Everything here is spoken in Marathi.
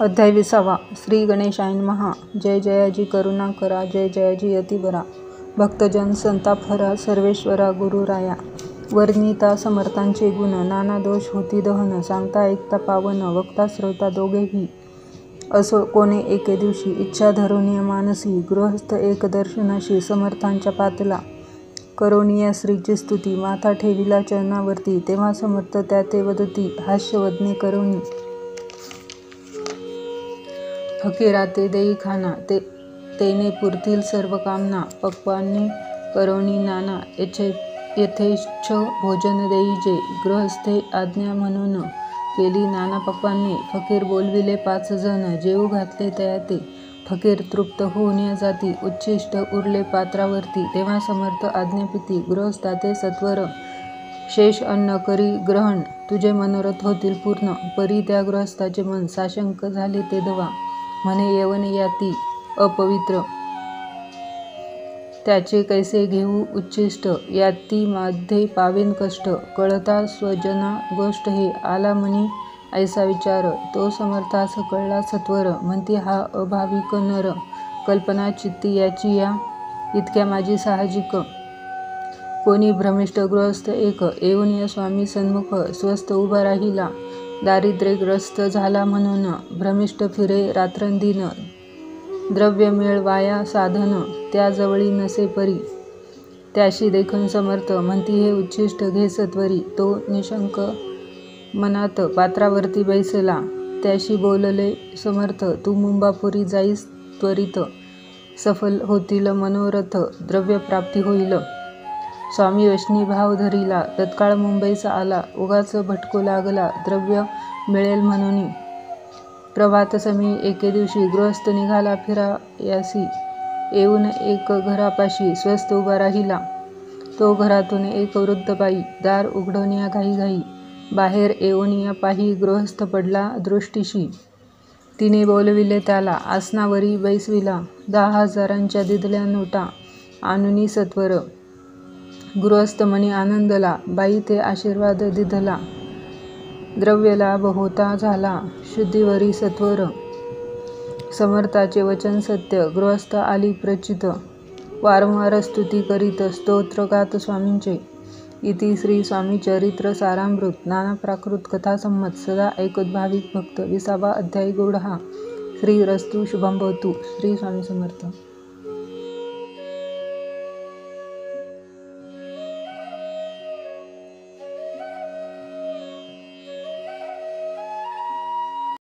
अध्याय 20. श्री गणेशाय नमः. जय जयाजी करुणाकरा, जय जयाजी अतिबरा, भक्तजन संतापहरा, सर्वेश्वरा गुरुराया. वर्णिता समर्थांचे गुण, नाना दोष होती दहन, सांगता ऐकता पावन, वक्ता श्रोता दोघेही. असो कोणे एके दिवशी, इच्छा धरोनिय मानसी, गृहस्थ एक दर्शनाशी, समर्थांच्या पातला करोनिया श्रीची स्तुती, माथा ठेविला चरणावरती, तेव्हा समर्थ त्या ते वदती, हास्य वदने करोनी. फकीरा ते देई खाना, तेने पुरतील सर्व कामना, पक्वान्ने करोनी नाना, यथेच्छ भोजन देईजे, गृहस्थे आज्ञा म्हणून केली नाना पक्वान्ने. फकीर बोलविले 5 जण, जेवू घातले तया ते, फकीर तृप्त होऊन या जाती, उच्छिष्ट उरले पात्रावरती, तेव्हा समर्थ आज्ञापिती, गृहस्थाते सत्वर, शेष अन्न करी ग्रहण, तुझे मनोरथ होतील पूर्ण. परी त्या गृहस्थाचे मन साशंक झाले ते दवा, म्हणे यवन याती अपवित्र, त्याचे कैसे घेऊ उच्छिष्ट, याती मध्ये पावेन कष्ट, कळता स्वजना गोष्ट हे, आला मनी ऐसा विचार, तो समर्थास कळला सत्वर, म्हणती हा अभाविक नर, कल्पना चित्ती याची या, इतक्या माझी साहजिक. कोणी भ्रमिष्ठ गृहस्थ एक, येऊन या स्वामी सन्मुख, स्वस्थ उभा राहिला, दारिद्र्यग्रस्त झाला म्हणून, भ्रमिष्ठ फिरे रात्रंदिन, द्रव्य मिळवाया साधन, त्या जवळी नसे परी, त्याशी देखून समर्थ, म्हणती हे उच्छिष्ट घे सत्वरी. तो निशंक मनात पात्रावरती बैसला, त्याशी बोलले समर्थ, तू मुंबापुरी जाईस त्वरित, सफल होतील मनोरथ, द्रव्यप्राप्ती होईल. स्वामी वचनी भाव धरिला, तत्काळ मुंबईचा आला, उगाच भटकू लागला, द्रव्य मिळेल म्हणून. प्रभातसमी एके दिवशी, गृहस्थ निघाला फिरायासी, येऊन एक घरापाशी स्वस्थ उभा राहिला. तो घरातून एक वृद्ध बाई, दार उघडवनिया घाईघाई, बाहेर येऊनिया पाही, गृहस्थ पडला दृष्टीशी. तिने बोलविले त्याला, आसनावरी बैसविला, 10,000च्या दिधल्या नोटा आणुनी सत्वर. गृहस्थ मनी आनंदला, बाई ते आशीर्वाद दिधला, द्रव्यलाभ होता झाला, शुद्धीवरी सत्वर. समर्थाचे वचन सत्य, गृहस्थ आली प्रचित, वारंवार स्तुती करीत, स्तोत्र गात स्वामींचे. इति श्री स्वामी चरित्र सारामृत, नाना प्राकृत कथा संमत, सदा ऐकत भाविक भक्त. 20वा अध्याय गूढ. श्रीरस्तु शुभं भवतु. श्री स्वामी समर्थ.